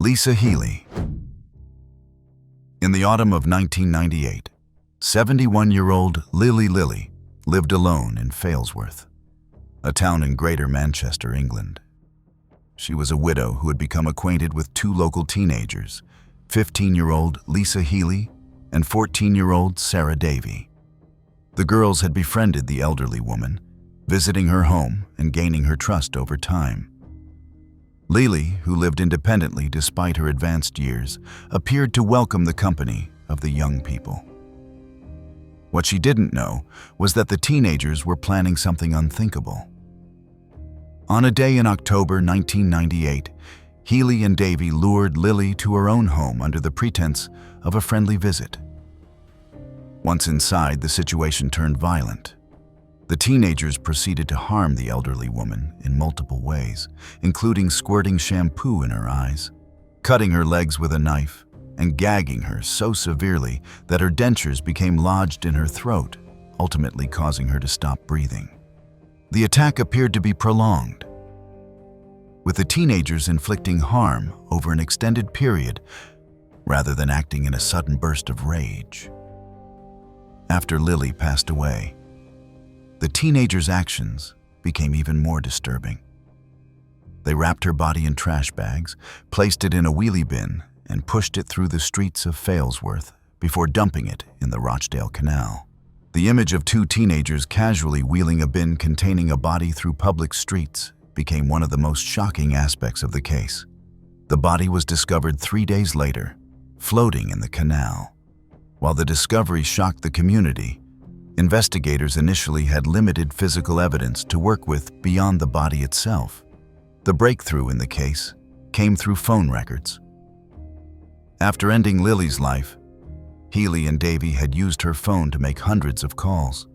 Lisa Healy. In the autumn of 1998, 71-year-old Lily lived alone in Failsworth, a town in Greater Manchester, England. She was a widow who had become acquainted with two local teenagers, 15-year-old Lisa Healy and 14-year-old Sarah Davy. The girls had befriended the elderly woman, visiting her home and gaining her trust over time. Lily, who lived independently despite her advanced years, appeared to welcome the company of the young people. What she didn't know was that the teenagers were planning something unthinkable. On a day in October 1998, Healy and Davy lured Lily to her own home under the pretense of a friendly visit. Once inside, the situation turned violent. The teenagers proceeded to harm the elderly woman in multiple ways, including squirting shampoo in her eyes, cutting her legs with a knife, and gagging her so severely that her dentures became lodged in her throat, ultimately causing her to stop breathing. The attack appeared to be prolonged, with the teenagers inflicting harm over an extended period rather than acting in a sudden burst of rage. After Lily passed away, the teenagers' actions became even more disturbing. They wrapped her body in trash bags, placed it in a wheelie bin, and pushed it through the streets of Failsworth before dumping it in the Rochdale Canal. The image of two teenagers casually wheeling a bin containing a body through public streets became one of the most shocking aspects of the case. The body was discovered 3 days later, floating in the canal. While the discovery shocked the community, investigators initially had limited physical evidence to work with beyond the body itself. The breakthrough in the case came through phone records. After ending Lily's life, Healy and Davy had used her phone to make hundreds of calls.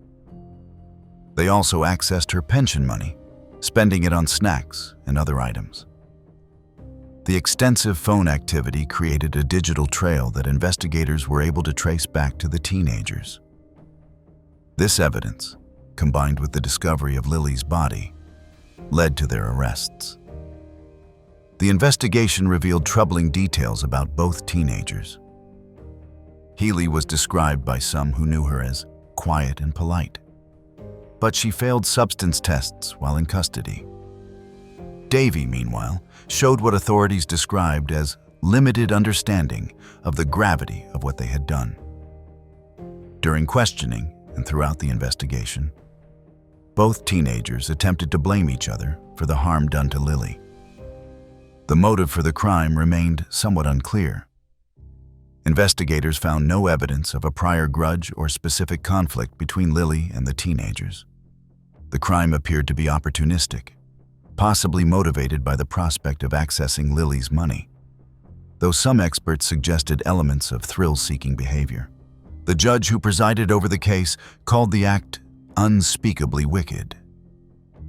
They also accessed her pension money, spending it on snacks and other items. The extensive phone activity created a digital trail that investigators were able to trace back to the teenagers. This evidence, combined with the discovery of Lily's body, led to their arrests. The investigation revealed troubling details about both teenagers. Healy was described by some who knew her as quiet and polite, but she failed substance tests while in custody. Davy, meanwhile, showed what authorities described as limited understanding of the gravity of what they had done. During questioning and throughout the investigation, both teenagers attempted to blame each other for the harm done to Lily. The motive for the crime remained somewhat unclear. Investigators found no evidence of a prior grudge or specific conflict between Lily and the teenagers. The crime appeared to be opportunistic, possibly motivated by the prospect of accessing Lily's money, though some experts suggested elements of thrill-seeking behavior. The judge who presided over the case called the act unspeakably wicked,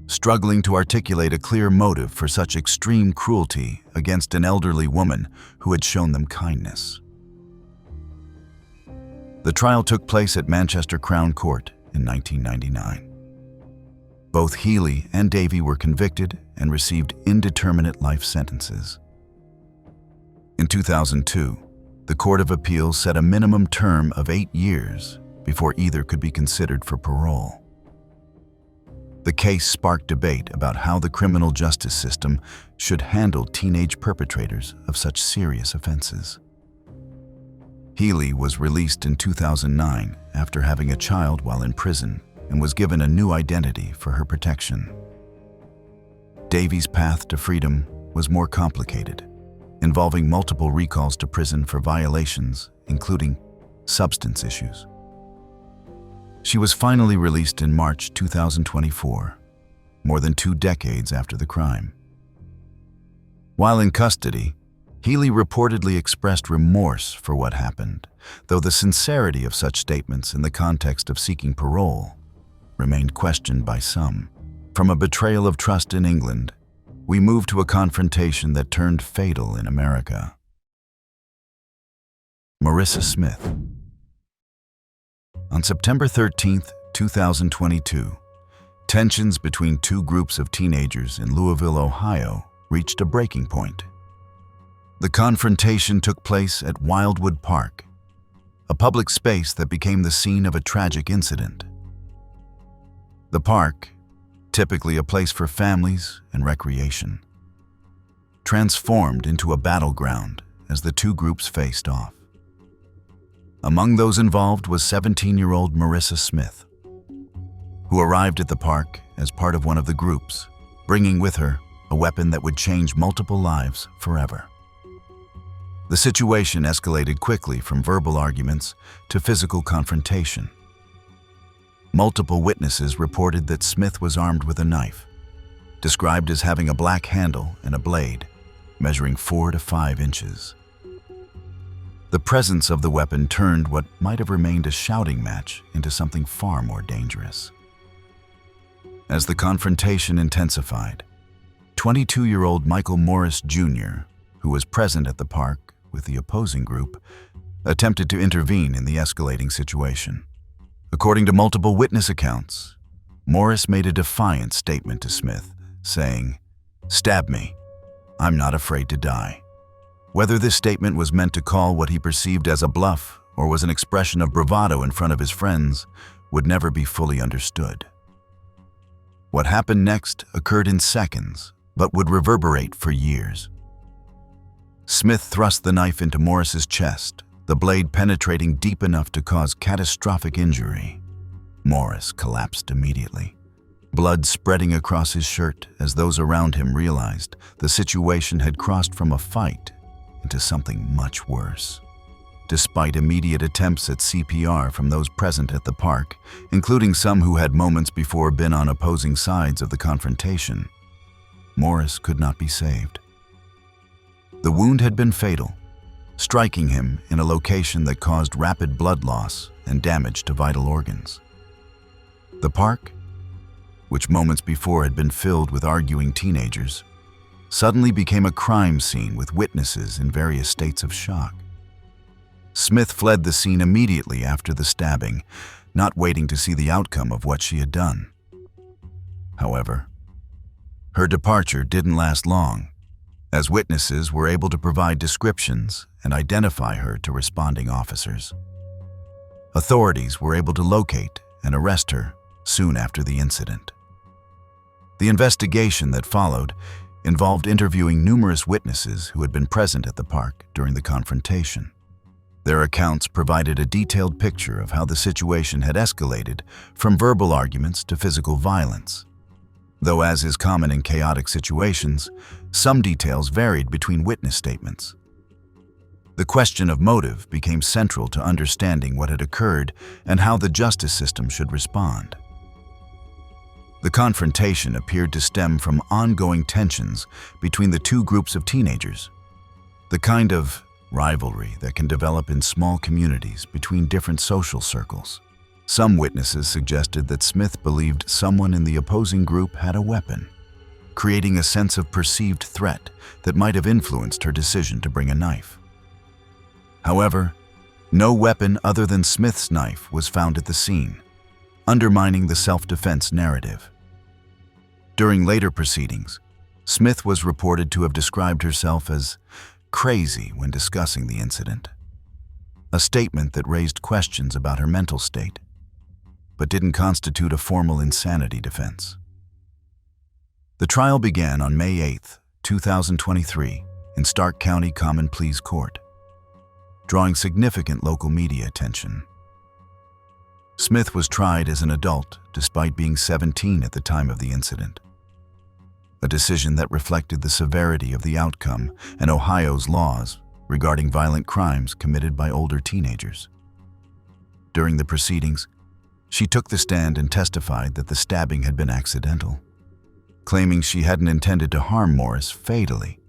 struggling to articulate a clear motive for such extreme cruelty against an elderly woman who had shown them kindness. The trial took place at Manchester Crown Court in 1999. Both Healy and Davy were convicted and received indeterminate life sentences. In 2002, the Court of Appeal set a minimum term of 8 years before either could be considered for parole. The case sparked debate about how the criminal justice system should handle teenage perpetrators of such serious offenses. Healy was released in 2009 after having a child while in prison and was given a new identity for her protection. Davy's path to freedom was more complicated, involving multiple recalls to prison for violations, including substance issues. She was finally released in March 2024, more than 2 decades after the crime. While in custody, Healy reportedly expressed remorse for what happened, though the sincerity of such statements in the context of seeking parole remained questioned by some. From a betrayal of trust in England, we moved to a confrontation that turned fatal in America. Marissa Smith. On September 13, 2022, tensions between two groups of teenagers in Louisville, Ohio, reached a breaking point. The confrontation took place at Wildwood Park, a public space that became the scene of a tragic incident. The park, typically a place for families and recreation, transformed into a battleground as the two groups faced off. Among those involved was 17-year-old Marissa Smith, who arrived at the park as part of one of the groups, bringing with her a weapon that would change multiple lives forever. The situation escalated quickly from verbal arguments to physical confrontation. Multiple witnesses reported that Smith was armed with a knife, described as having a black handle and a blade, measuring 4 to 5 inches. The presence of the weapon turned what might have remained a shouting match into something far more dangerous. As the confrontation intensified, 22-year-old Michael Morris Jr., who was present at the park with the opposing group, attempted to intervene in the escalating situation. According to multiple witness accounts, Morris made a defiant statement to Smith, saying, "Stab me. I'm not afraid to die." Whether this statement was meant to call what he perceived as a bluff or was an expression of bravado in front of his friends would never be fully understood. What happened next occurred in seconds, but would reverberate for years. Smith thrust the knife into Morris's chest, the blade penetrating deep enough to cause catastrophic injury. Morris collapsed immediately, blood spreading across his shirt as those around him realized the situation had crossed from a fight into something much worse. Despite immediate attempts at CPR from those present at the park, including some who had moments before been on opposing sides of the confrontation, Morris could not be saved. The wound had been fatal, striking him in a location that caused rapid blood loss and damage to vital organs. The park, which moments before had been filled with arguing teenagers, suddenly became a crime scene with witnesses in various states of shock. Smith fled the scene immediately after the stabbing, not waiting to see the outcome of what she had done. However, her departure didn't last long, as witnesses were able to provide descriptions and identify her to responding officers. Authorities were able to locate and arrest her soon after the incident. The investigation that followed involved interviewing numerous witnesses who had been present at the park during the confrontation. Their accounts provided a detailed picture of how the situation had escalated from verbal arguments to physical violence. Though, as is common in chaotic situations, some details varied between witness statements. The question of motive became central to understanding what had occurred and how the justice system should respond. The confrontation appeared to stem from ongoing tensions between the two groups of teenagers, the kind of rivalry that can develop in small communities between different social circles. Some witnesses suggested that Smith believed someone in the opposing group had a weapon, creating a sense of perceived threat that might have influenced her decision to bring a knife. However, no weapon other than Smith's knife was found at the scene, undermining the self-defense narrative. During later proceedings, Smith was reported to have described herself as crazy when discussing the incident, a statement that raised questions about her mental state, but didn't constitute a formal insanity defense. The trial began on May 8, 2023, in Stark County Common Pleas Court, drawing significant local media attention. Smith was tried as an adult despite being 17 at the time of the incident, a decision that reflected the severity of the outcome and Ohio's laws regarding violent crimes committed by older teenagers. During the proceedings, she took the stand and testified that the stabbing had been accidental, claiming she hadn't intended to harm Morris fatally,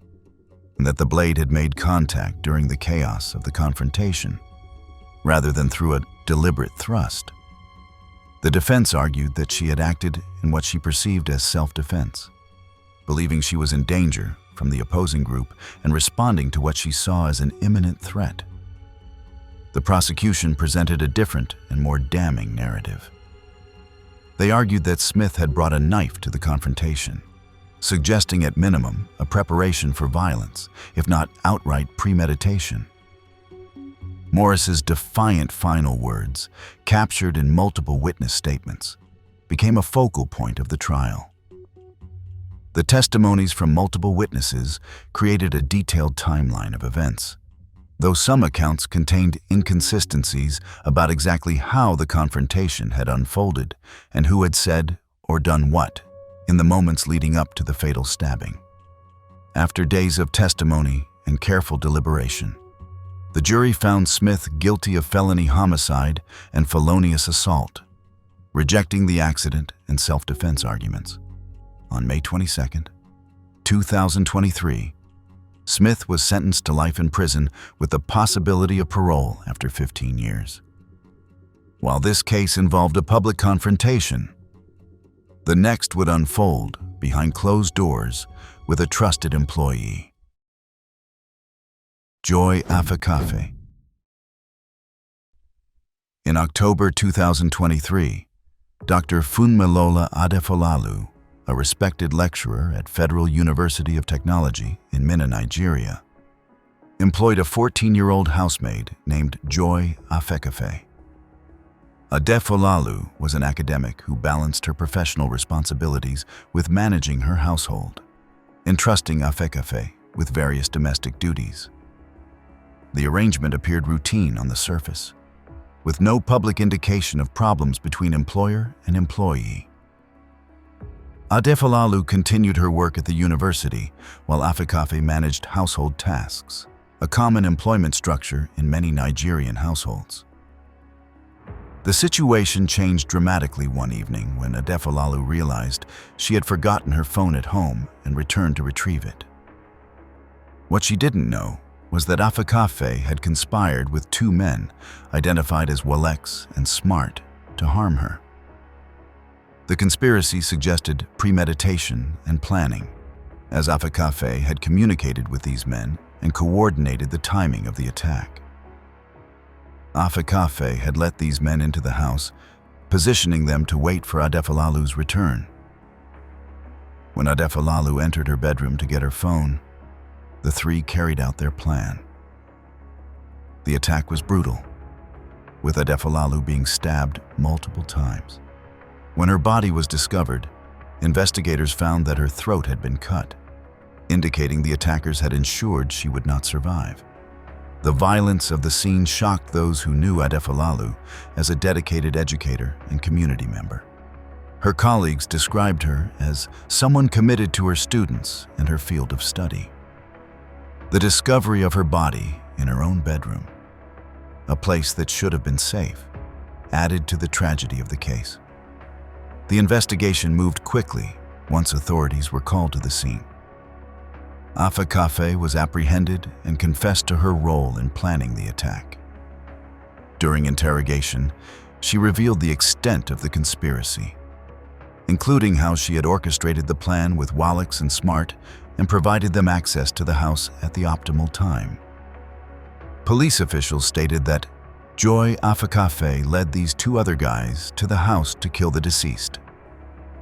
and that the blade had made contact during the chaos of the confrontation, rather than through a deliberate thrust. The defense argued that she had acted in what she perceived as self-defense, believing she was in danger from the opposing group and responding to what she saw as an imminent threat. The prosecution presented a different and more damning narrative. They argued that Smith had brought a knife to the confrontation, suggesting at minimum a preparation for violence, if not outright premeditation. Morris's defiant final words, captured in multiple witness statements, became a focal point of the trial. The testimonies from multiple witnesses created a detailed timeline of events, though some accounts contained inconsistencies about exactly how the confrontation had unfolded and who had said or done what in the moments leading up to the fatal stabbing. After days of testimony and careful deliberation, the jury found Smith guilty of felony homicide and felonious assault, rejecting the accident and self-defense arguments. On May 22, 2023, Smith was sentenced to life in prison with the possibility of parole after 15 years. While this case involved a public confrontation, the next would unfold behind closed doors with a trusted employee. Joy Afakafe. In October 2023, Dr. Funmilola Adefolalu, a respected lecturer at Federal University of Technology in Minna, Nigeria, employed a 14-year-old housemaid named Joy Afekafe. Adefolalu was an academic who balanced her professional responsibilities with managing her household, entrusting Afekafe with various domestic duties. The arrangement appeared routine on the surface, with no public indication of problems between employer and employee. Adefolalu continued her work at the university while Afekafe managed household tasks, a common employment structure in many Nigerian households. The situation changed dramatically one evening when Adefolalu realized she had forgotten her phone at home and returned to retrieve it. What she didn't know was that Afekafe had conspired with two men, identified as Walex and Smart, to harm her. The conspiracy suggested premeditation and planning, as Afekafe had communicated with these men and coordinated the timing of the attack. Afekafe had let these men into the house, positioning them to wait for Adefolalu's return. When Adefolalu entered her bedroom to get her phone, the three carried out their plan. The attack was brutal, with Adefolalu being stabbed multiple times. When her body was discovered, investigators found that her throat had been cut, indicating the attackers had ensured she would not survive. The violence of the scene shocked those who knew Adefolalu as a dedicated educator and community member. Her colleagues described her as someone committed to her students and her field of study. The discovery of her body in her own bedroom, a place that should have been safe, added to the tragedy of the case. The investigation moved quickly once authorities were called to the scene. Afekafe was apprehended and confessed to her role in planning the attack. During interrogation, she revealed the extent of the conspiracy, including how she had orchestrated the plan with Walex and Smart and provided them access to the house at the optimal time. Police officials stated that Joy Afekafe led these two other guys to the house to kill the deceased,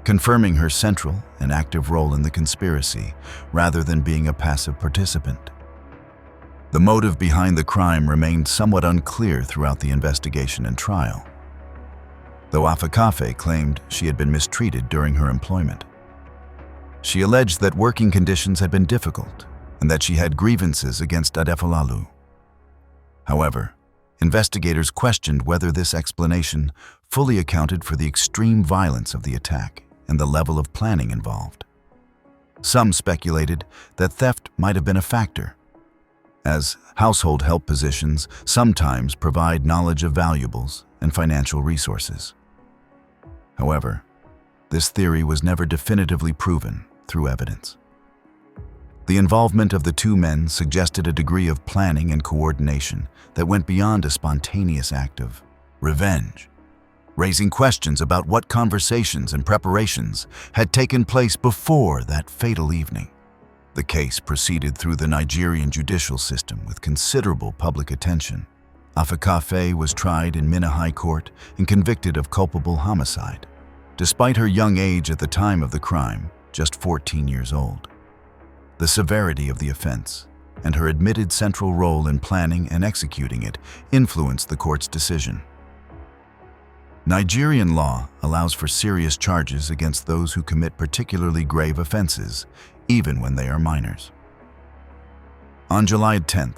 confirming her central and active role in the conspiracy rather than being a passive participant. The motive behind the crime remained somewhat unclear throughout the investigation and trial, though Afekafe claimed she had been mistreated during her employment. She alleged that working conditions had been difficult and that she had grievances against Adefolalu. However, investigators questioned whether this explanation fully accounted for the extreme violence of the attack and the level of planning involved. Some speculated that theft might have been a factor, as household help positions sometimes provide knowledge of valuables and financial resources. However, this theory was never definitively proven through evidence. The involvement of the two men suggested a degree of planning and coordination that went beyond a spontaneous act of revenge, raising questions about what conversations and preparations had taken place before that fatal evening. The case proceeded through the Nigerian judicial system with considerable public attention. Afekafe was tried in Minna High Court and convicted of culpable homicide. Despite her young age at the time of the crime, just 14 years old. The severity of the offense and her admitted central role in planning and executing it influenced the court's decision. Nigerian law allows for serious charges against those who commit particularly grave offenses, even when they are minors. On July 10,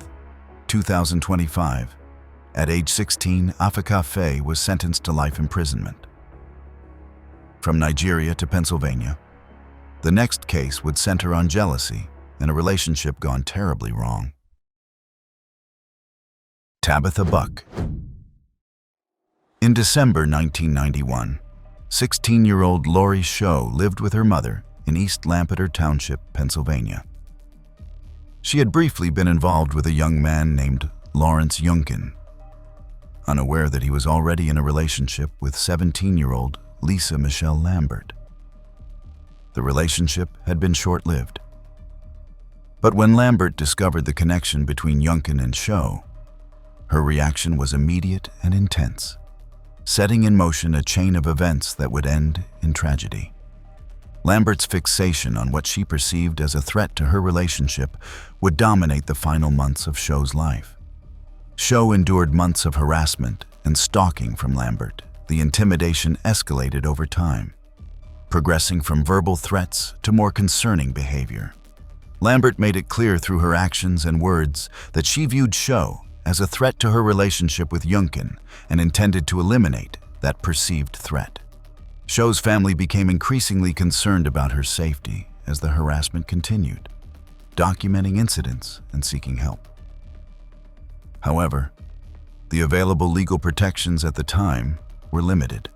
2025, at age 16, Afika Faye was sentenced to life imprisonment. From Nigeria to Pennsylvania, the next case would center on jealousy and a relationship gone terribly wrong. Tabitha Buck. In December 1991, 16-year-old Lori Sho lived with her mother in East Lampeter Township, Pennsylvania. She had briefly been involved with a young man named Lawrence Yunkin, unaware that he was already in a relationship with 17-year-old Lisa Michelle Lambert. The relationship had been short-lived. But when Lambert discovered the connection between Yunkin and Sho, her reaction was immediate and intense, setting in motion a chain of events that would end in tragedy. Lambert's fixation on what she perceived as a threat to her relationship would dominate the final months of Sho's life. Sho endured months of harassment and stalking from Lambert. The intimidation escalated over time, progressing from verbal threats to more concerning behavior. Lambert made it clear through her actions and words that she viewed Sho as a threat to her relationship with Yunkin and intended to eliminate that perceived threat. Sho's family became increasingly concerned about her safety as the harassment continued, documenting incidents and seeking help. However, the available legal protections at the time were limited,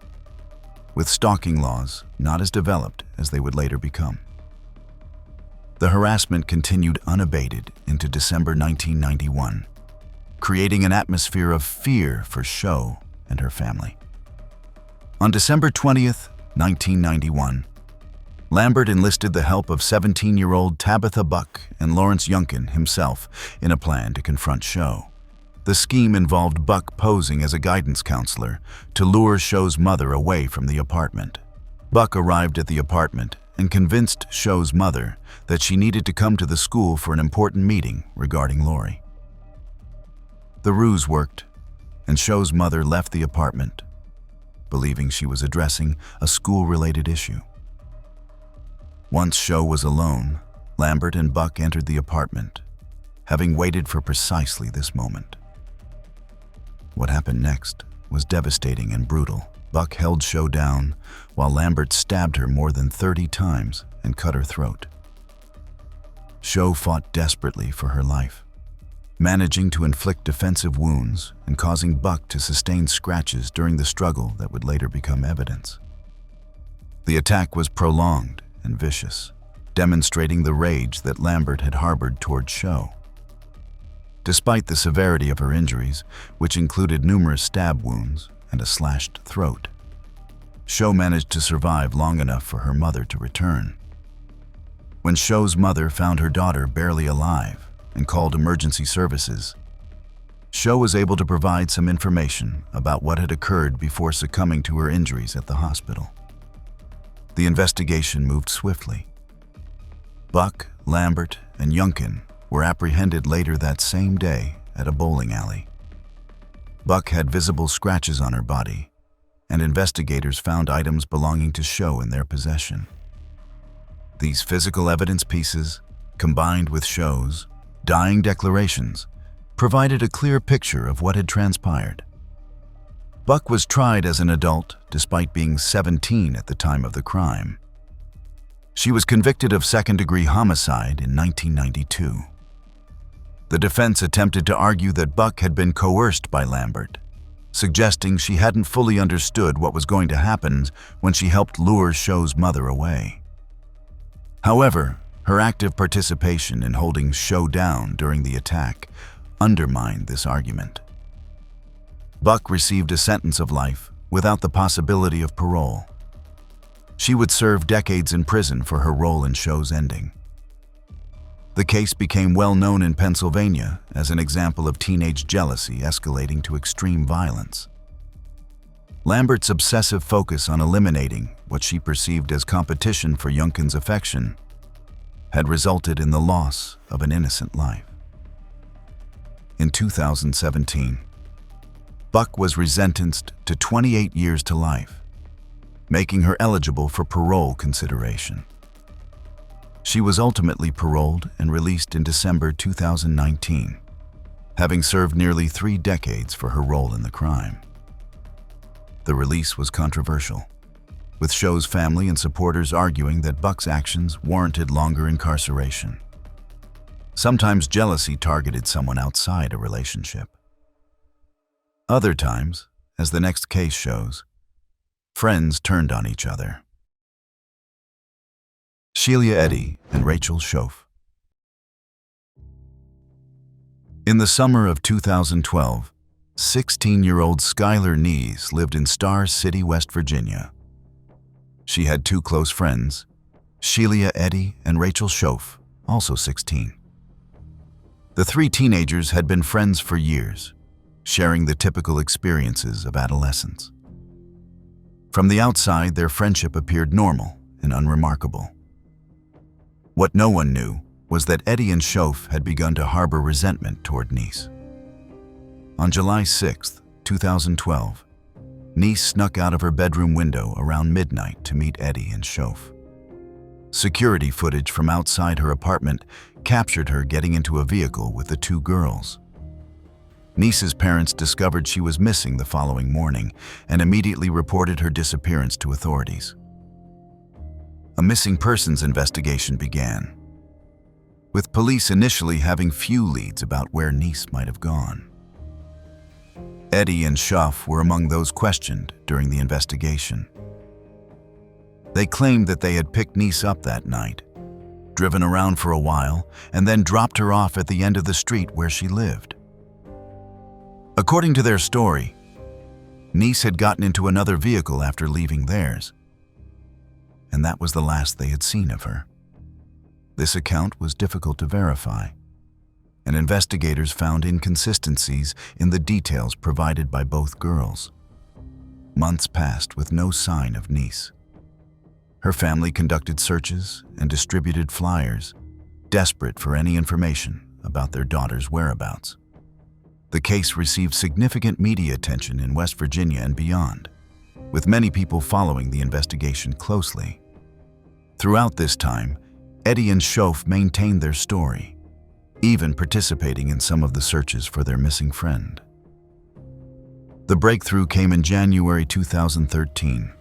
with stalking laws not as developed as they would later become. The harassment continued unabated into December 1991, creating an atmosphere of fear for Sho and her family. On December 20th, 1991, Lambert enlisted the help of 17-year-old Tabitha Buck and Lawrence Yunkin himself in a plan to confront Sho. The scheme involved Buck posing as a guidance counselor to lure Sho's mother away from the apartment. Buck arrived at the apartment and convinced Sho's mother that she needed to come to the school for an important meeting regarding Lori. The ruse worked, and Sho's mother left the apartment, believing she was addressing a school-related issue. Once Sho was alone, Lambert and Buck entered the apartment, having waited for precisely this moment. What happened next was devastating and brutal. Buck held Sho down while Lambert stabbed her more than 30 times and cut her throat. Sho fought desperately for her life, managing to inflict defensive wounds and causing Buck to sustain scratches during the struggle that would later become evidence. The attack was prolonged and vicious, demonstrating the rage that Lambert had harbored toward Sho. Despite the severity of her injuries, which included numerous stab wounds and a slashed throat, Sho managed to survive long enough for her mother to return. When Sho's mother found her daughter barely alive and called emergency services, Sho was able to provide some information about what had occurred before succumbing to her injuries at the hospital. The investigation moved swiftly. Buck, Lambert, and Yunkin were apprehended later that same day at a bowling alley. Buck had visible scratches on her body, and investigators found items belonging to Sho in their possession. These physical evidence pieces, combined with Sho's dying declarations, provided a clear picture of what had transpired. Buck was tried as an adult despite being 17 at the time of the crime. She was convicted of second-degree homicide in 1992. The defense attempted to argue that Buck had been coerced by Lambert, suggesting she hadn't fully understood what was going to happen when she helped lure Sho's mother away. However, her active participation in holding Sho down during the attack undermined this argument. Buck received a sentence of life without the possibility of parole. She would serve decades in prison for her role in Sho's ending. The case became well known in Pennsylvania as an example of teenage jealousy escalating to extreme violence. Lambert's obsessive focus on eliminating what she perceived as competition for Youngkin's affection had resulted in the loss of an innocent life. In 2017, Buck was sentenced to 28 years to life, making her eligible for parole consideration. She was ultimately paroled and released in December 2019, having served nearly 3 decades for her role in the crime. The release was controversial, with Show's family and supporters arguing that Buck's actions warranted longer incarceration. Sometimes jealousy targeted someone outside a relationship. Other times, as the next case shows, friends turned on each other. Sheila Eddy and Rachel Schoaf. In the summer of 2012, 16-year-old Skylar Nees lived in Star City, West Virginia. She had 2 close friends, Sheila Eddy and Rachel Schoaf, also 16. The 3 teenagers had been friends for years, sharing the typical experiences of adolescence. From the outside, their friendship appeared normal and unremarkable. What no one knew was that Eddy and Schoaf had begun to harbor resentment toward Nees. On July 6, 2012, Nees snuck out of her bedroom window around midnight to meet Eddy and Schoaf. Security footage from outside her apartment captured her getting into a vehicle with the 2 girls. Nees's parents discovered she was missing the following morning and immediately reported her disappearance to authorities. A missing persons investigation began, with police initially having few leads about where Nees might have gone. Eddy and Schoaf were among those questioned during the investigation. They claimed that they had picked Nees up that night, driven around for a while, and then dropped her off at the end of the street where she lived. According to their story, Nees had gotten into another vehicle after leaving theirs, and that was the last they had seen of her. This account was difficult to verify, and investigators found inconsistencies in the details provided by both girls. Months passed with no sign of Nees. Her family conducted searches and distributed flyers, desperate for any information about their daughter's whereabouts. The case received significant media attention in West Virginia and beyond, with many people following the investigation closely. Throughout this time, Eddy and Schoaf maintained their story, even participating in some of the searches for their missing friend. The breakthrough came in January 2013,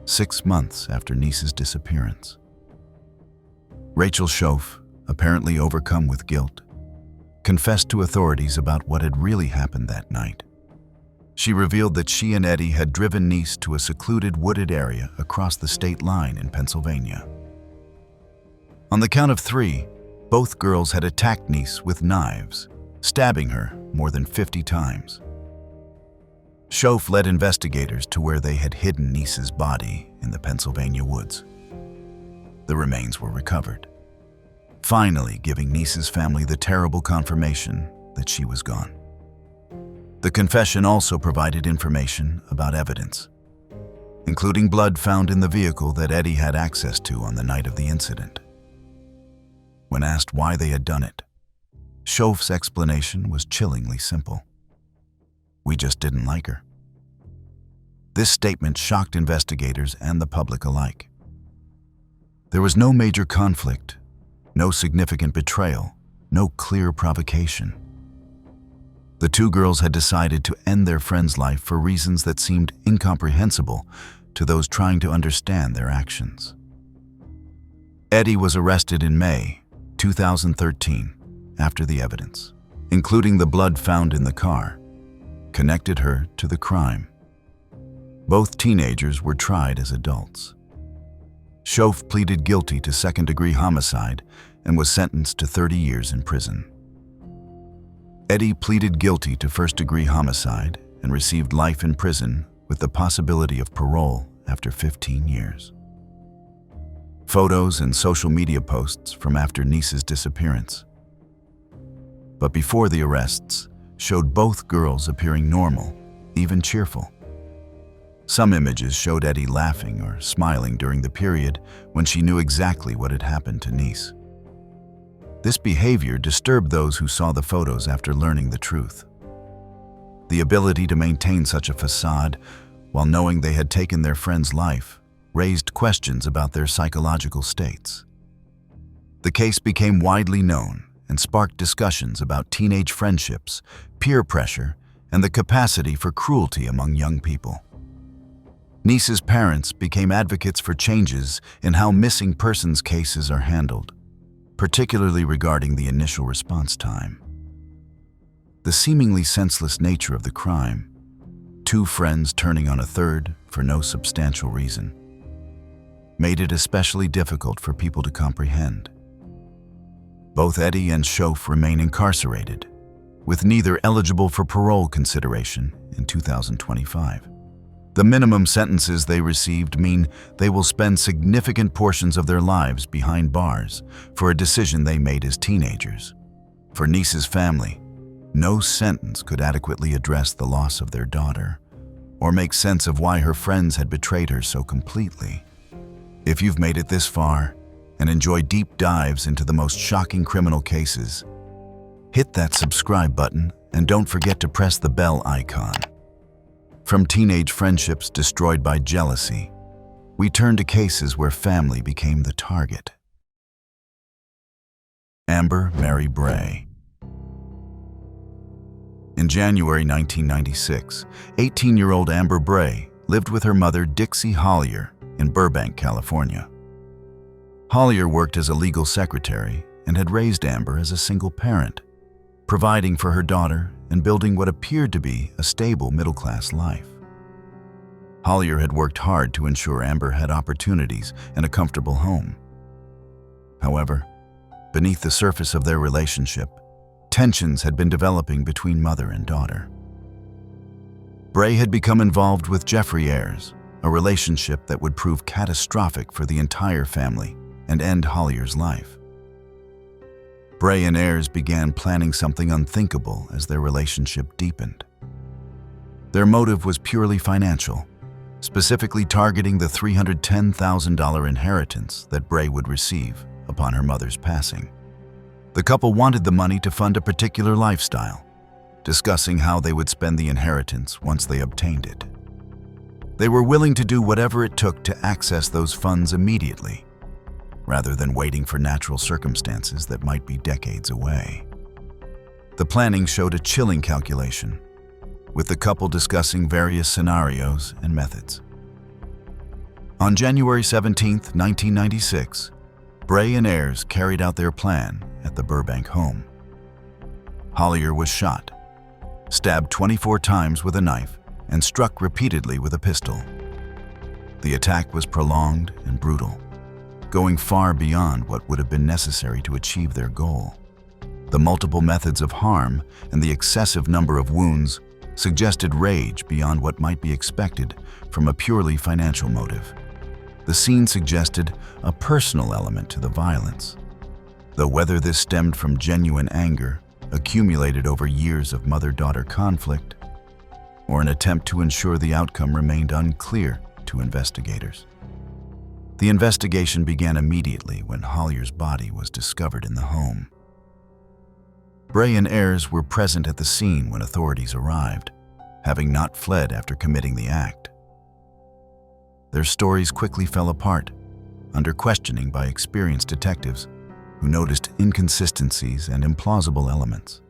6 months after Nees's disappearance. Rachel Schoaf, apparently overcome with guilt, confessed to authorities about what had really happened that night. She revealed that she and Eddy had driven Nees to a secluded wooded area across the state line in Pennsylvania. On the count of 3, both girls had attacked Nees with knives, stabbing her more than 50 times. Schoaf led investigators to where they had hidden Nees's body in the Pennsylvania woods. The remains were recovered, finally giving Nees's family the terrible confirmation that she was gone. The confession also provided information about evidence, including blood found in the vehicle that Eddy had access to on the night of the incident. When asked why they had done it, Schoaf's explanation was chillingly simple. "We just didn't like her." This statement shocked investigators and the public alike. There was no major conflict, no significant betrayal, no clear provocation. The 2 girls had decided to end their friend's life for reasons that seemed incomprehensible to those trying to understand their actions. Eddy was arrested in May 2013 after the evidence, including the blood found in the car, connected her to the crime. Both teenagers were tried as adults. Schoaf pleaded guilty to second-degree homicide and was sentenced to 30 years in prison. Eddy pleaded guilty to first-degree homicide and received life in prison with the possibility of parole after 15 years. Photos and social media posts from after Nees's disappearance, but before the arrests, showed both girls appearing normal, even cheerful. Some images showed Eddie laughing or smiling during the period when she knew exactly what had happened to Nice. This behavior disturbed those who saw the photos after learning the truth. The ability to maintain such a facade while knowing they had taken their friend's life raised questions about their psychological states. The case became widely known and sparked discussions about teenage friendships, peer pressure, and the capacity for cruelty among young people. Nice's parents became advocates for changes in how missing persons cases are handled, particularly regarding the initial response time. The seemingly senseless nature of the crime, two friends turning on a third for no substantial reason, made it especially difficult for people to comprehend. Both Eddie and Schoaf remain incarcerated, with neither eligible for parole consideration in 2025. The minimum sentences they received mean they will spend significant portions of their lives behind bars for a decision they made as teenagers. For Nice's family, no sentence could adequately address the loss of their daughter or make sense of why her friends had betrayed her so completely. If you've made it this far and enjoy deep dives into the most shocking criminal cases, hit that subscribe button and don't forget to press the bell icon. From teenage friendships destroyed by jealousy, we turn to cases where family became the target. Amber Mary Bray. In January 1996, 18-year-old Amber Bray lived with her mother, Dixie Hollier, in Burbank, California. Hollier worked as a legal secretary and had raised Amber as a single parent, providing for her daughter and building what appeared to be a stable middle-class life. Hollier had worked hard to ensure Amber had opportunities and a comfortable home. However, beneath the surface of their relationship, tensions had been developing between mother and daughter. Bray had become involved with Jeffrey Ayers, a relationship that would prove catastrophic for the entire family and end Hollier's life. Bray and Ayers began planning something unthinkable as their relationship deepened. Their motive was purely financial, specifically targeting the $310,000 inheritance that Bray would receive upon her mother's passing. The couple wanted the money to fund a particular lifestyle, discussing how they would spend the inheritance once they obtained it. They were willing to do whatever it took to access those funds immediately, rather than waiting for natural circumstances that might be decades away. The planning showed a chilling calculation, with the couple discussing various scenarios and methods. On January 17, 1996, Bray and Ayers carried out their plan at the Burbank home. Hollier was shot, stabbed 24 times with a knife, and struck repeatedly with a pistol. The attack was prolonged and brutal, going far beyond what would have been necessary to achieve their goal. The multiple methods of harm and the excessive number of wounds suggested rage beyond what might be expected from a purely financial motive. The scene suggested a personal element to the violence, though whether this stemmed from genuine anger accumulated over years of mother-daughter conflict or an attempt to ensure the outcome remained unclear to investigators. The investigation began immediately when Hollier's body was discovered in the home. Bray and Ayers were present at the scene when authorities arrived, having not fled after committing the act. Their stories quickly fell apart, under questioning by experienced detectives who noticed inconsistencies and implausible elements.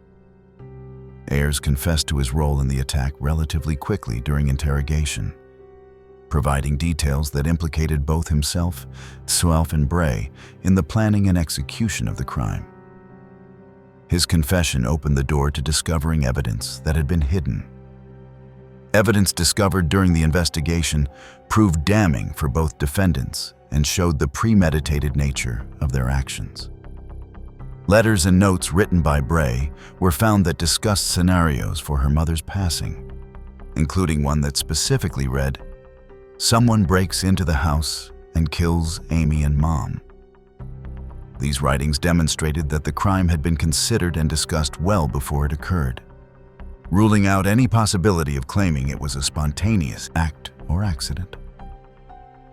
Ayers confessed to his role in the attack relatively quickly during interrogation, providing details that implicated both himself and Bray in the planning and execution of the crime. His confession opened the door to discovering evidence that had been hidden. Evidence discovered during the investigation proved damning for both defendants and showed the premeditated nature of their actions. Letters and notes written by Bray were found that discussed scenarios for her mother's passing, including one that specifically read, "Someone breaks into the house and kills Amy and Mom." These writings demonstrated that the crime had been considered and discussed well before it occurred, ruling out any possibility of claiming it was a spontaneous act or accident.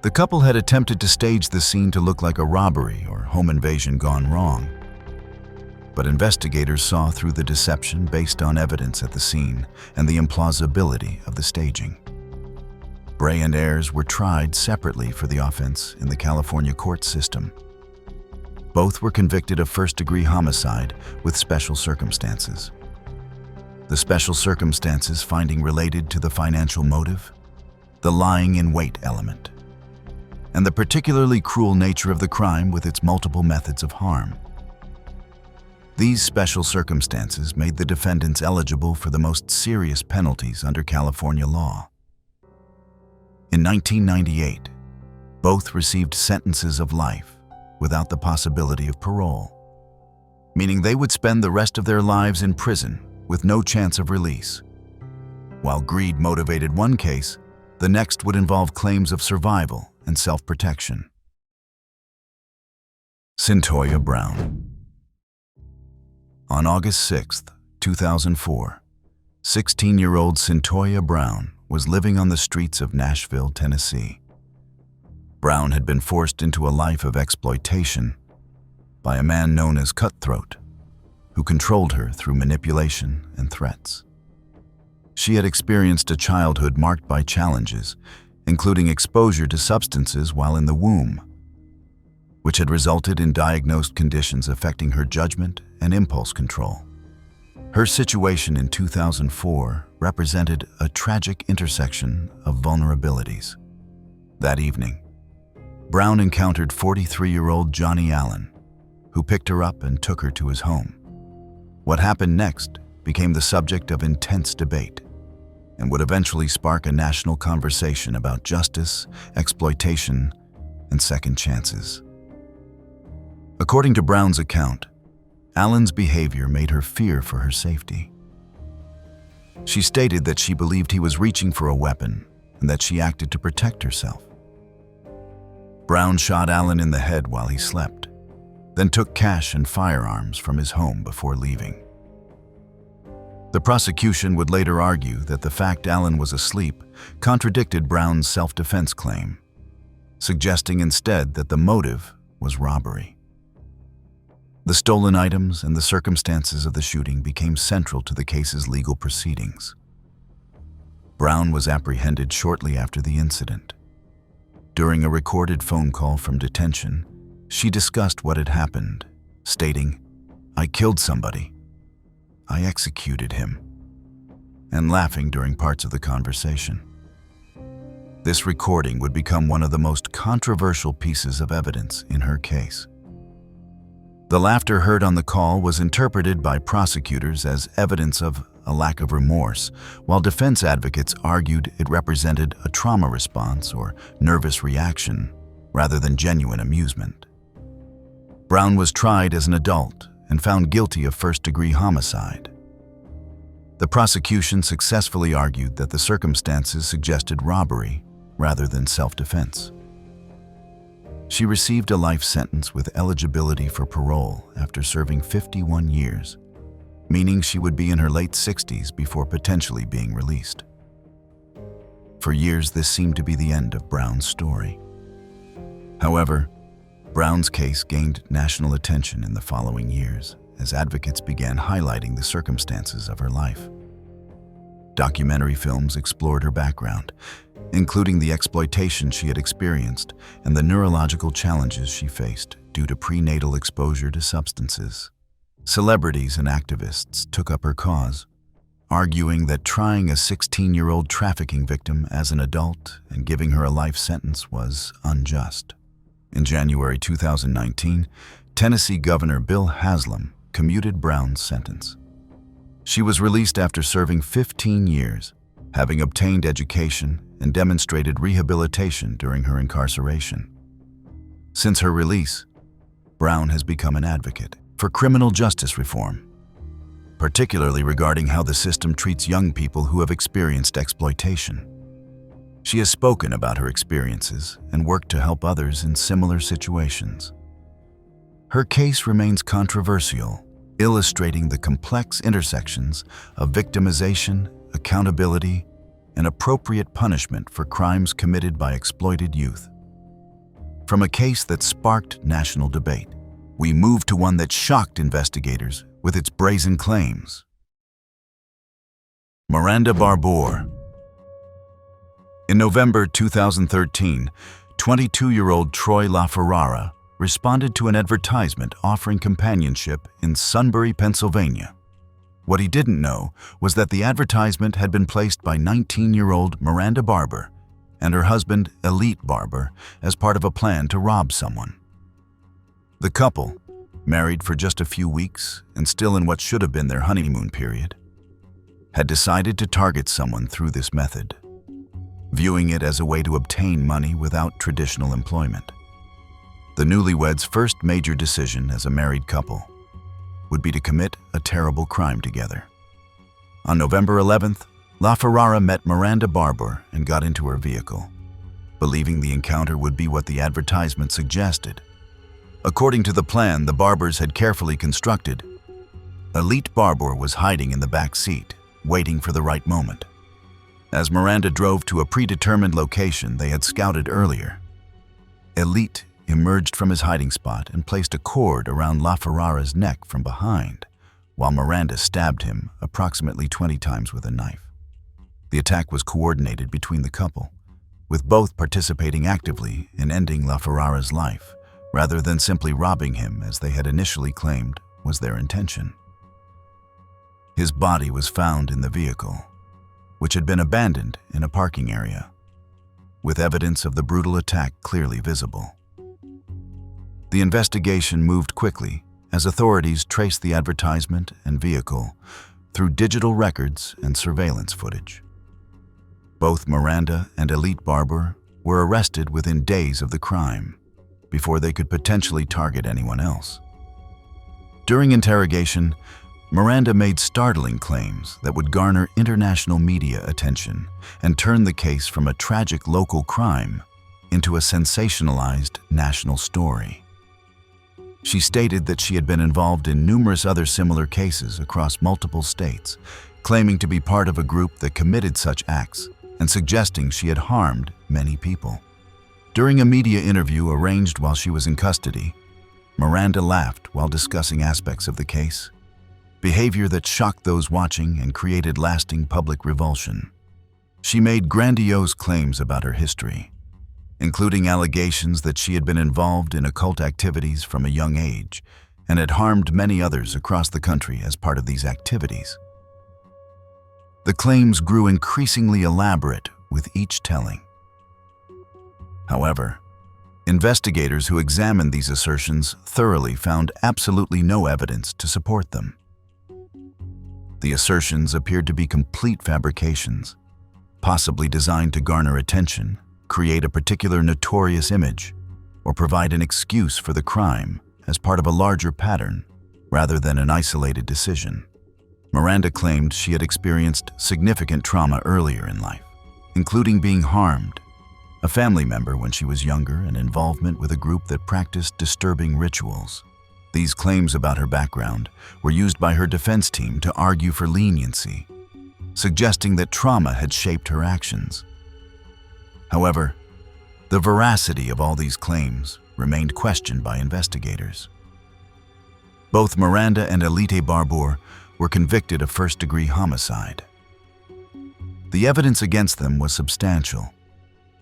The couple had attempted to stage the scene to look like a robbery or home invasion gone wrong. But investigators saw through the deception based on evidence at the scene and the implausibility of the staging. Bray and Ayers were tried separately for the offense in the California court system. Both were convicted of first-degree homicide with special circumstances. The special circumstances finding related to the financial motive, the lying in wait element, and the particularly cruel nature of the crime with its multiple methods of harm. These special circumstances made the defendants eligible for the most serious penalties under California law. In 1998, both received sentences of life without the possibility of parole, meaning they would spend the rest of their lives in prison with no chance of release. While greed motivated one case, the next would involve claims of survival and self-protection. Cyntoia Brown. On August 6, 2004, 16-year-old Cyntoia Brown was living on the streets of Nashville, Tennessee. Brown had been forced into a life of exploitation by a man known as Cutthroat, who controlled her through manipulation and threats. She had experienced a childhood marked by challenges, including exposure to substances while in the womb, which had resulted in diagnosed conditions affecting her judgment and impulse control. Her situation in 2004 represented a tragic intersection of vulnerabilities. That evening, Brown encountered 43-year-old Johnny Allen, who picked her up and took her to his home. What happened next became the subject of intense debate and would eventually spark a national conversation about justice, exploitation, and second chances. According to Brown's account, Allen's behavior made her fear for her safety. She stated that she believed he was reaching for a weapon and that she acted to protect herself. Brown shot Allen in the head while he slept, then took cash and firearms from his home before leaving. The prosecution would later argue that the fact Allen was asleep contradicted Brown's self-defense claim, suggesting instead that the motive was robbery. The stolen items and the circumstances of the shooting became central to the case's legal proceedings. Brown was apprehended shortly after the incident. During a recorded phone call from detention, she discussed what had happened, stating, "I killed somebody. I executed him," and laughing during parts of the conversation. This recording would become one of the most controversial pieces of evidence in her case. The laughter heard on the call was interpreted by prosecutors as evidence of a lack of remorse, while defense advocates argued it represented a trauma response or nervous reaction rather than genuine amusement. Brown was tried as an adult and found guilty of first-degree homicide. The prosecution successfully argued that the circumstances suggested robbery rather than self-defense. She received a life sentence with eligibility for parole after serving 51 years, meaning she would be in her late 60s before potentially being released. For years, this seemed to be the end of Brown's story. However, Brown's case gained national attention in the following years as advocates began highlighting the circumstances of her life. Documentary films explored her background, including the exploitation she had experienced and the neurological challenges she faced due to prenatal exposure to substances. Celebrities and activists took up her cause, arguing that trying a 16-year-old trafficking victim as an adult and giving her a life sentence was unjust. In January 2019, Tennessee Governor Bill Haslam commuted Brown's sentence. She was released after serving 15 years, having obtained education and demonstrated rehabilitation during her incarceration. Since her release, Brown has become an advocate for criminal justice reform, particularly regarding how the system treats young people who have experienced exploitation. She has spoken about her experiences and worked to help others in similar situations. Her case remains controversial, illustrating the complex intersections of victimization, accountability, an appropriate punishment for crimes committed by exploited youth. From a case that sparked national debate, we move to one that shocked investigators with its brazen claims. Miranda Barbour. In November 2013, 22-year-old Troy LaFerrara responded to an advertisement offering companionship in Sunbury, Pennsylvania. What he didn't know was that the advertisement had been placed by 19-year-old Miranda Barbour and her husband, Elite Barbour, as part of a plan to rob someone. The couple, married for just a few weeks and still in what should have been their honeymoon period, had decided to target someone through this method, viewing it as a way to obtain money without traditional employment. The newlyweds' first major decision as a married couple would be to commit a terrible crime together. On November 11th, LaFerrara met Miranda Barbour and got into her vehicle, believing the encounter would be what the advertisement suggested. According to the plan the Barbours had carefully constructed, Elite Barbour was hiding in the back seat, waiting for the right moment. As Miranda drove to a predetermined location they had scouted earlier, Elite emerged from his hiding spot and placed a cord around LaFerrara's neck from behind, while Miranda stabbed him approximately 20 times with a knife. The attack was coordinated between the couple, with both participating actively in ending LaFerrara's life, rather than simply robbing him as they had initially claimed was their intention. His body was found in the vehicle, which had been abandoned in a parking area, with evidence of the brutal attack clearly visible. The investigation moved quickly as authorities traced the advertisement and vehicle through digital records and surveillance footage. Both Miranda and Elite Barbour were arrested within days of the crime, before they could potentially target anyone else. During interrogation, Miranda made startling claims that would garner international media attention and turn the case from a tragic local crime into a sensationalized national story. She stated that she had been involved in numerous other similar cases across multiple states, claiming to be part of a group that committed such acts and suggesting she had harmed many people. During a media interview arranged while she was in custody, Miranda laughed while discussing aspects of the case, behavior that shocked those watching and created lasting public revulsion. She made grandiose claims about her history, including allegations that she had been involved in occult activities from a young age and had harmed many others across the country as part of these activities. The claims grew increasingly elaborate with each telling. However, investigators who examined these assertions thoroughly found absolutely no evidence to support them. The assertions appeared to be complete fabrications, possibly designed to garner attention, create a particular notorious image, or provide an excuse for the crime as part of a larger pattern rather than an isolated decision. Miranda claimed she had experienced significant trauma earlier in life, including being harmed, a family member when she was younger, and involvement with a group that practiced disturbing rituals. These claims about her background were used by her defense team to argue for leniency, suggesting that trauma had shaped her actions. However, the veracity of all these claims remained questioned by investigators. Both Miranda and Elite Barbour were convicted of first-degree homicide. The evidence against them was substantial,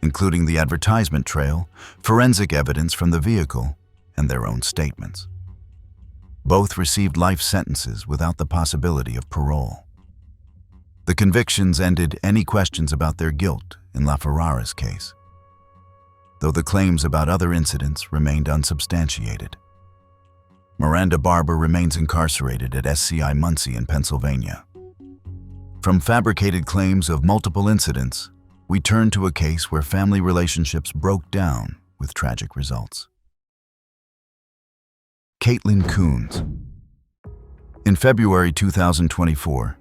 including the advertisement trail, forensic evidence from the vehicle, and their own statements. Both received life sentences without the possibility of parole. The convictions ended any questions about their guilt in LaFerrara's case, though the claims about other incidents remained unsubstantiated. Miranda Barbour remains incarcerated at SCI Muncie in Pennsylvania. From fabricated claims of multiple incidents, we turn to a case where family relationships broke down with tragic results. Caitlin Coons. In February 2024,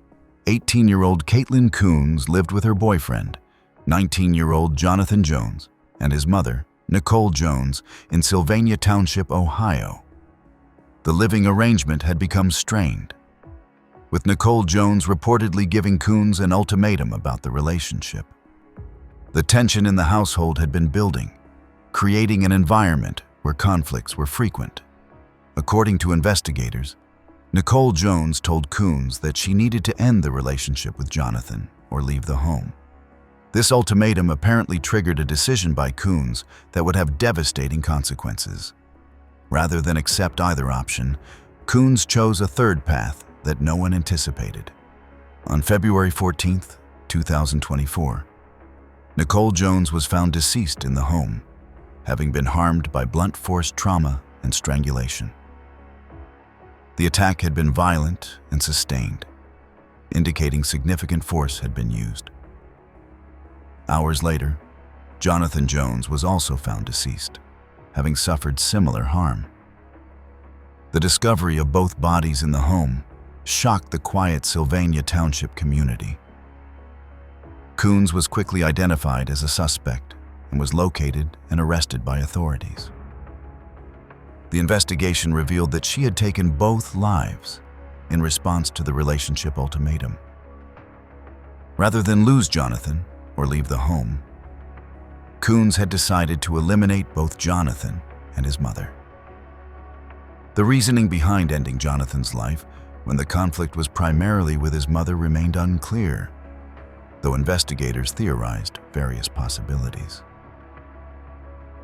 18-year-old Caitlin Coons lived with her boyfriend, 19-year-old Jonathan Jones, and his mother, Nicole Jones, in Sylvania Township, Ohio. The living arrangement had become strained. with Nicole Jones reportedly giving Coons an ultimatum about the relationship. The tension in the household had been building, creating an environment where conflicts were frequent. According to investigators, Nicole Jones told Coons that she needed to end the relationship with Jonathan or leave the home. This ultimatum apparently triggered a decision by Coons that would have devastating consequences. Rather than accept either option, Coons chose a third path that no one anticipated. On February 14, 2024, Nicole Jones was found deceased in the home, having been harmed by blunt force trauma and strangulation. The attack had been violent and sustained, indicating significant force had been used. Hours later, Jonathan Jones was also found deceased, having suffered similar harm. The discovery of both bodies in the home shocked the quiet Sylvania Township community. Coons was quickly identified as a suspect and was located and arrested by authorities. The investigation revealed that she had taken both lives in response to the relationship ultimatum. Rather than lose Jonathan or leave the home, Coons had decided to eliminate both Jonathan and his mother. The reasoning behind ending Jonathan's life when the conflict was primarily with his mother remained unclear, though investigators theorized various possibilities.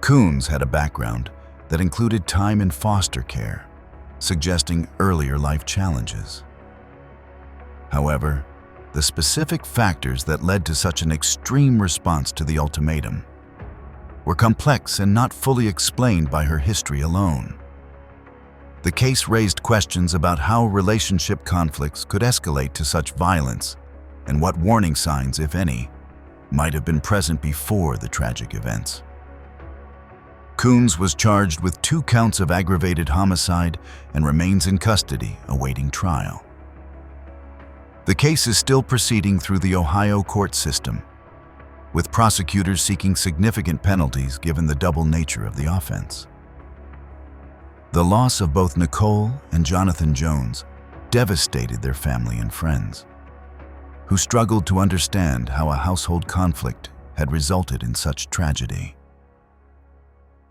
Coons had a background that included time in foster care, suggesting earlier life challenges. However, the specific factors that led to such an extreme response to the ultimatum were complex and not fully explained by her history alone. The case raised questions about how relationship conflicts could escalate to such violence and what warning signs, if any, might have been present before the tragic events. Coons was charged with 2 counts of aggravated homicide and remains in custody awaiting trial. The case is still proceeding through the Ohio court system, with prosecutors seeking significant penalties given the double nature of the offense. The loss of both Nicole and Jonathan Jones devastated their family and friends, who struggled to understand how a household conflict had resulted in such tragedy.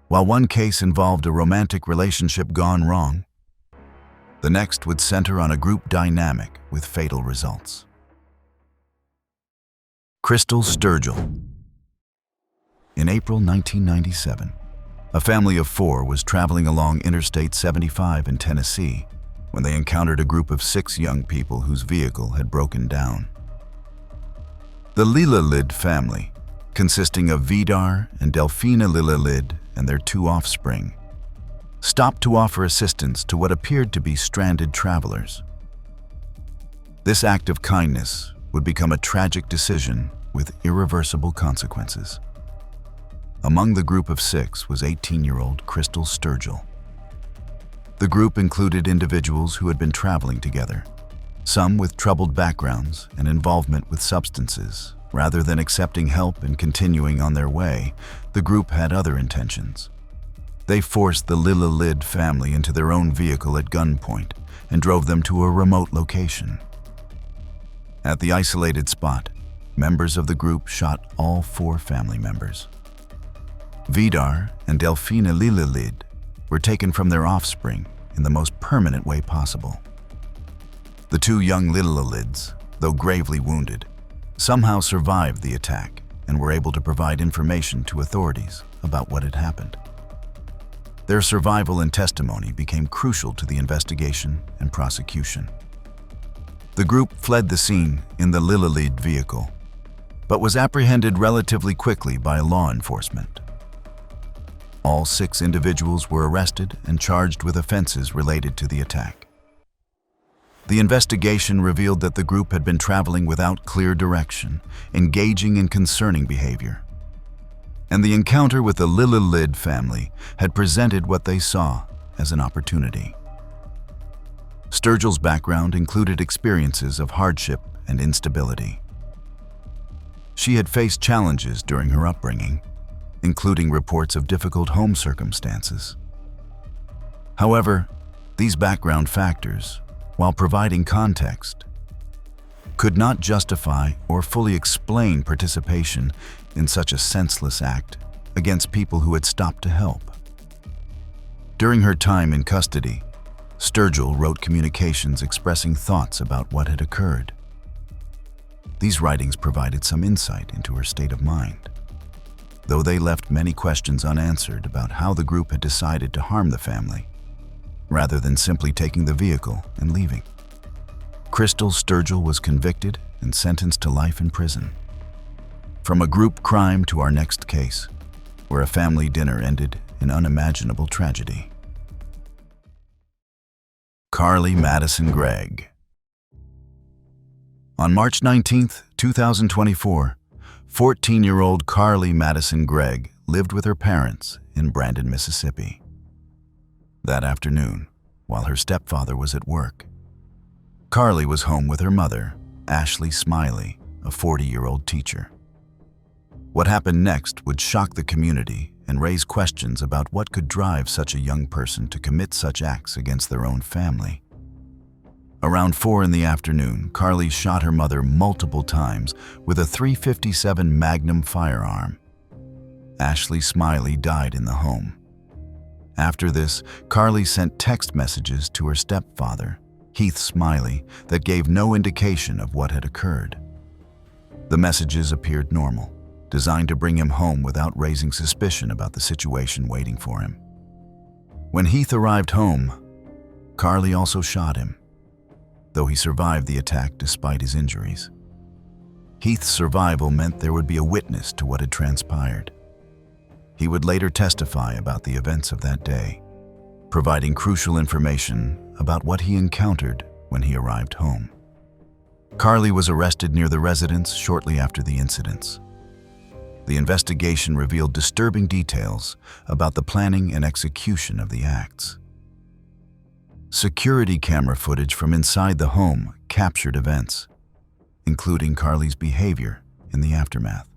While one case involved a romantic relationship gone wrong, the next would center on a group dynamic with fatal results. Crystal Sturgill. In April 1997, a family of 4 was traveling along Interstate 75 in Tennessee when they encountered a group of 6 young people whose vehicle had broken down. The LLING family, consisting of Vidar and Delphina LLING and their 2 offspring, stopped to offer assistance to what appeared to be stranded travelers. This act of kindness would become a tragic decision with irreversible consequences. Among the group of 6 was 18-year-old Crystal Sturgill. The group included individuals who had been traveling together, some with troubled backgrounds and involvement with substances. Rather than accepting help and continuing on their way, the group had other intentions. They forced the LLING family into their own vehicle at gunpoint and drove them to a remote location. At the isolated spot, members of the group shot all 4 family members. Vidar and Delphina LLING were taken from their offspring in the most permanent way possible. The 2 young LLINGs, though gravely wounded, somehow survived the attack and were able to provide information to authorities about what had happened. Their survival and testimony became crucial to the investigation and prosecution. The group fled the scene in the LLING vehicle, but was apprehended relatively quickly by law enforcement. All 6 individuals were arrested and charged with offenses related to the attack. The investigation revealed that the group had been traveling without clear direction, engaging in concerning behavior. And the encounter with the LLING family had presented what they saw as an opportunity. Sturgill's background included experiences of hardship and instability. She had faced challenges during her upbringing, including reports of difficult home circumstances. However, these background factors, while providing context, could not justify or fully explain participation in such a senseless act against people who had stopped to help. During her time in custody, Sturgill wrote communications expressing thoughts about what had occurred. These writings provided some insight into her state of mind, though they left many questions unanswered about how the group had decided to harm the family, rather than simply taking the vehicle and leaving. Crystal Sturgill was convicted and sentenced to life in prison. From a group crime to our next case, where a family dinner ended in unimaginable tragedy. Carly Madison Gregg. On March 19, 2024, 14-year-old Carly Madison Gregg lived with her parents in Brandon, Mississippi. That afternoon, while her stepfather was at work, Carly was home with her mother, Ashley Smiley, a 40-year-old teacher. What happened next would shock the community and raise questions about what could drive such a young person to commit such acts against their own family. Around 4 in the afternoon, Carly shot her mother multiple times with a .357 Magnum firearm. Ashley Smiley died in the home. After this, Carly sent text messages to her stepfather, Heath Smiley, that gave no indication of what had occurred. The messages appeared normal, designed to bring him home without raising suspicion about the situation waiting for him. When Heath arrived home, Carly also shot him, though he survived the attack despite his injuries. Heath's survival meant there would be a witness to what had transpired. He would later testify about the events of that day, providing crucial information about what he encountered when he arrived home. Carly was arrested near the residence shortly after the incidents. The investigation revealed disturbing details about the planning and execution of the acts. Security camera footage from inside the home captured events, including Carly's behavior in the aftermath.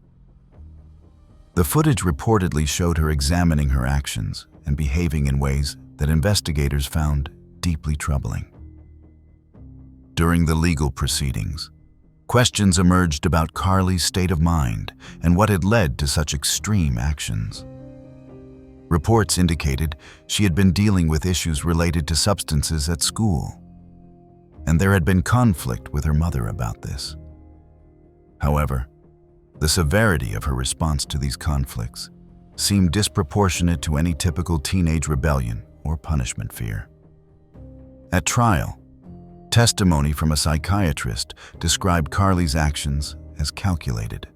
The footage reportedly showed her examining her actions and behaving in ways that investigators found deeply troubling. During the legal proceedings, questions emerged about Carly's state of mind and what had led to such extreme actions. Reports indicated she had been dealing with issues related to substances at school, and there had been conflict with her mother about this. However, the severity of her response to these conflicts seemed disproportionate to any typical teenage rebellion or punishment fear. At trial, testimony from a psychiatrist described Carly's actions as calculated,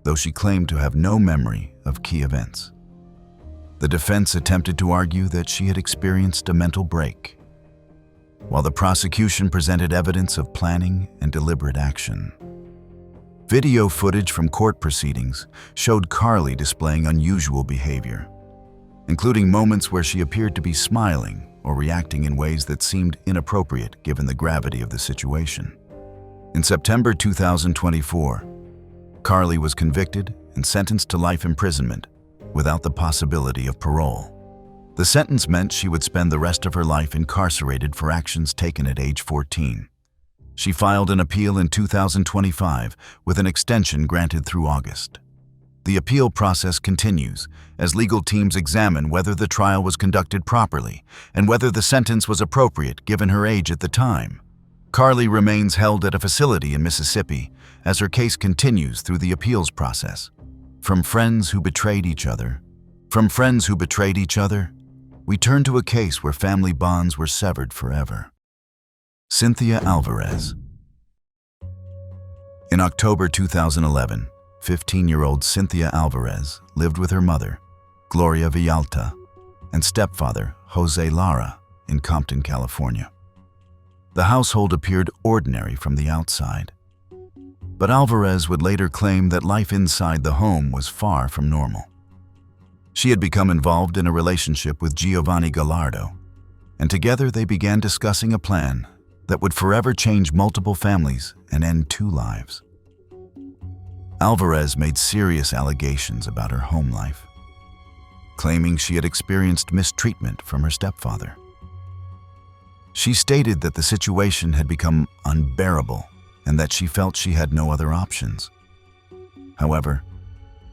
though she claimed to have no memory of key events. The defense attempted to argue that she had experienced a mental break, while the prosecution presented evidence of planning and deliberate action. Video footage from court proceedings showed Carly displaying unusual behavior, including moments where she appeared to be smiling or reacting in ways that seemed inappropriate given the gravity of the situation. In September 2024, Carly was convicted and sentenced to life imprisonment without the possibility of parole. The sentence meant she would spend the rest of her life incarcerated for actions taken at age 14. She filed an appeal in 2025 with an extension granted through August. The appeal process continues as legal teams examine whether the trial was conducted properly and whether the sentence was appropriate given her age at the time. Carly remains held at a facility in Mississippi as her case continues through the appeals process. From friends who betrayed each other, we turn to a case where family bonds were severed forever. Cynthia Alvarez. In October 2011, 15-year-old Cynthia Alvarez lived with her mother, Gloria Villalta, and stepfather, Jose Lara, in Compton, California. The household appeared ordinary from the outside, but Alvarez would later claim that life inside the home was far from normal. She had become involved in a relationship with Giovanni Gallardo, and together they began discussing a plan that would forever change multiple families and end 2 lives. Alvarez made serious allegations about her home life, claiming she had experienced mistreatment from her stepfather. She stated that the situation had become unbearable and that she felt she had no other options. However,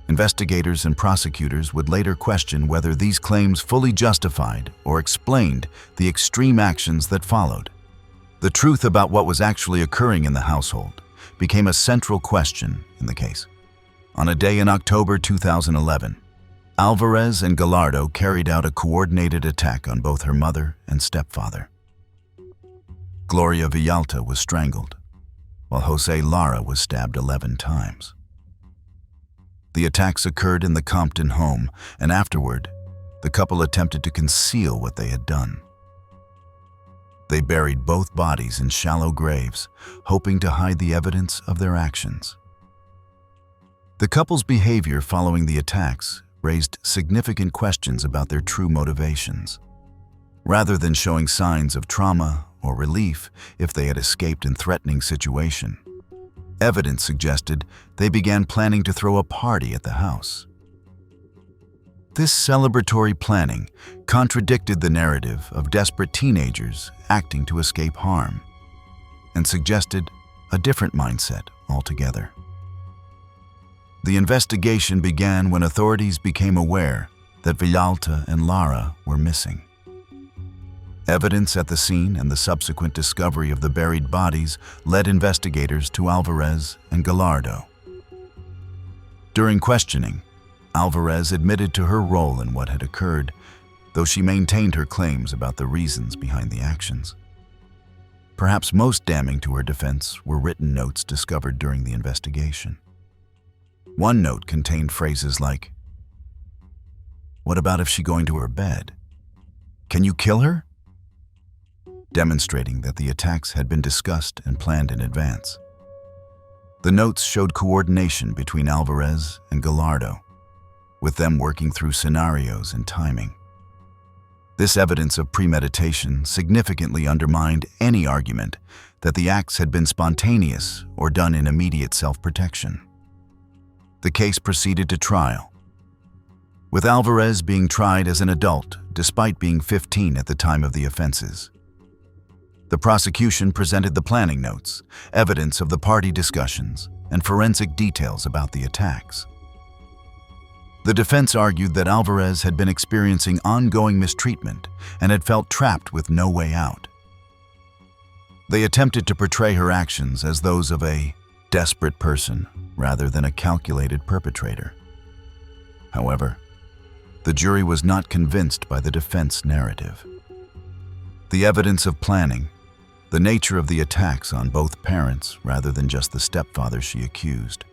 investigators and prosecutors would later question whether these claims fully justified or explained the extreme actions that followed. The truth about what was actually occurring in the household became a central question in the case. On a day in October 2011, Alvarez and Gallardo carried out a coordinated attack on both her mother and stepfather. Gloria Villalta was strangled, while Jose Lara was stabbed 11 times. The attacks occurred in the Compton home, and afterward, the couple attempted to conceal what they had done. They buried both bodies in shallow graves, hoping to hide the evidence of their actions. The couple's behavior following the attacks raised significant questions about their true motivations. Rather than showing signs of trauma or relief if they had escaped in threatening situation, evidence suggested they began planning to throw a party at the house. This celebratory planning contradicted the narrative of desperate teenagers acting to escape harm and suggested a different mindset altogether. The investigation began when authorities became aware that Villalta and Lara were missing. Evidence at the scene and the subsequent discovery of the buried bodies led investigators to Alvarez and Gallardo. During questioning, Alvarez admitted to her role in what had occurred, though she maintained her claims about the reasons behind the actions. Perhaps most damning to her defense were written notes discovered during the investigation. One note contained phrases like, "What about if she going to her bed? Can you kill her?" demonstrating that the attacks had been discussed and planned in advance. The notes showed coordination between Alvarez and Gallardo, with them working through scenarios and timing. This evidence of premeditation significantly undermined any argument that the acts had been spontaneous or done in immediate self-protection. The case proceeded to trial, with Alvarez being tried as an adult despite being 15 at the time of the offenses. The prosecution presented the planning notes, evidence of the party discussions, and forensic details about the attacks. The defense argued that Alvarez had been experiencing ongoing mistreatment and had felt trapped with no way out. They attempted to portray her actions as those of a desperate person rather than a calculated perpetrator. However, the jury was not convinced by the defense narrative. The evidence of planning, the nature of the attacks on both parents rather than just the stepfather she accused,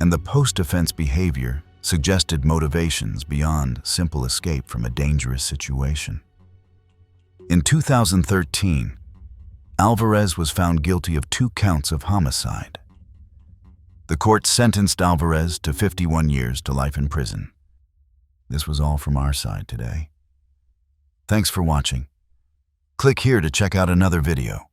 and the post-offense behavior suggested motivations beyond simple escape from a dangerous situation. In 2013, Alvarez was found guilty of 2 counts of homicide. The court sentenced Alvarez to 51 years to life in prison. This was all from our side today. Thanks for watching. Click here to check out another video.